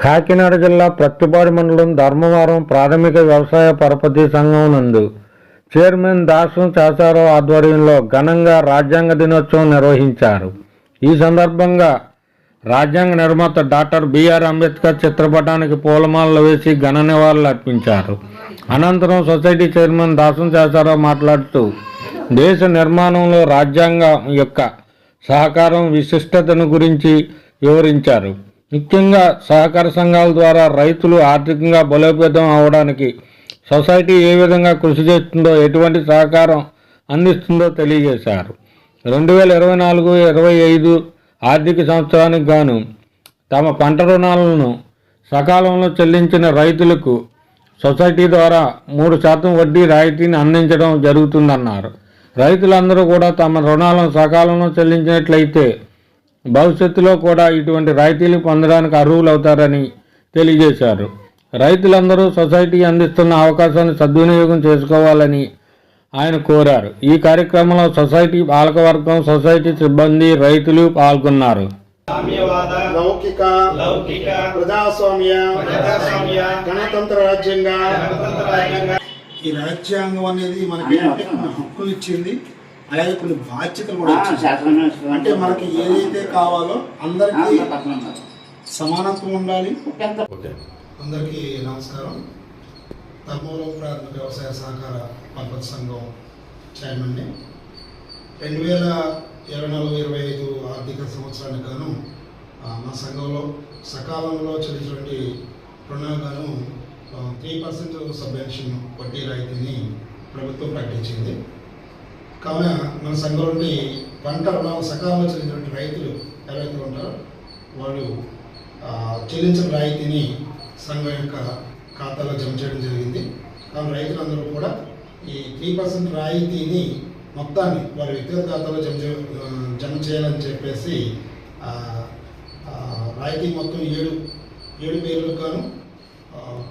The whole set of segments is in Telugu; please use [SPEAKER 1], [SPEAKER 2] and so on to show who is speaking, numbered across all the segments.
[SPEAKER 1] కాకినాడ జిల్లా ప్రత్తిపాడు మండలం ధర్మవరం ప్రాథమిక వ్యవసాయ పరపతి సంఘం నందు చైర్మన్ దాసు చాచారావు ఆధ్వర్యంలో ఘనంగా రాజ్యాంగ దినోత్సవం నిర్వహించారు. ఈ సందర్భంగా రాజ్యాంగ నిర్మాత డాక్టర్ బిఆర్ అంబేద్కర్ చిత్రపటానికి పూలమాలలు వేసి ఘన నివాళులు అర్పించారు. అనంతరం సొసైటీ చైర్మన్ దాసు చాచారావు మాట్లాడుతూ దేశ నిర్మాణంలో రాజ్యాంగం యొక్క సహకారం విశిష్టతను గురించి వివరించారు. ముఖ్యంగా సహకార సంఘాల ద్వారా రైతులు ఆర్థికంగా బలోపేతం అవడానికి సొసైటీ ఏ విధంగా కృషి చేస్తుందో, ఎటువంటి సహకారం అందిస్తుందో తెలియజేశారు. 2024-25 ఆర్థిక సంవత్సరానికి గాను తమ పంట రుణాలను సకాలంలో చెల్లించిన రైతులకు సొసైటీ ద్వారా 3% వడ్డీ రాయితీని అందించడం జరుగుతుందన్నారు. రైతులందరూ కూడా తమ రుణాలను సకాలంలో చెల్లించినట్లయితే భవిష్యత్తులో కూడా ఇటువంటి రాయితీలు పొందడానికి అర్హులవుతారని తెలియజేశారు. రైతులందరూ సొసైటీ అందిస్తున్న అవకాశాన్ని సద్వినియోగం చేసుకోవాలని ఆయన కోరారు. ఈ కార్యక్రమంలో సొసైటీ పాలకవర్గం, సొసైటీ సిబ్బంది, రైతులు పాల్గొన్నారు.
[SPEAKER 2] లౌకిక ప్రజాస్వామ్య గణతంత్ర రాజ్యంగా ఈ రాజ్యాంగం అనేది మనకి హక్కులు ఇచ్చింది, అలాగే కొన్ని బాధ్యతలు కూడా ఇచ్చింది. అంటే మనకి ఏదైతే కావాలో అందరికీ సమానత్వం ఉండాలి. అందరికీ నమస్కారం. ధర్మవరం ప్రాథమిక వ్యవసాయ సహకార పరపతి సంఘం చైర్మన్ని. 2024-25 ఆర్థిక సంవత్సరానికి గాను మా సంఘంలో సకాలంలో చెల్లించినటువంటి రుణాలు గాను 3% సబ్వెన్షన్ వడ్డీ రాయితీని ప్రభుత్వం ప్రకటించింది. కావున మన సంఘం నుండి పంట రుణాలు సకాలంలో చెల్లించినటువంటి రైతులు ఎవరైతే ఉంటారో వాళ్ళు చెల్లించిన రాయితీని సంఘం యొక్క ఖాతాలో జమ చేయడం జరిగింది. కావున రైతులందరూ కూడా ఈ 3% రాయితీని మొత్తాన్ని వారి వ్యక్తిగత ఖాతాలో జమ చేయాలని చెప్పేసి రాయితీ మొత్తం 7 పేర్లకు గాను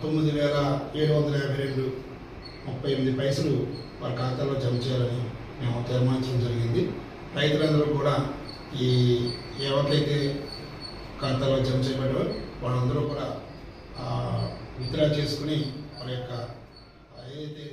[SPEAKER 2] 9,752.38 వారి ఖాతాలో జమ చేయాలని మేము తీర్మానించడం జరిగింది. రైతులందరూ కూడా ఎవరికైతే ఖాతాలో జమ చేయబడ్డారో వాళ్ళందరూ కూడా విత్డ్రా చేసుకుని వారి యొక్క ఏదైతే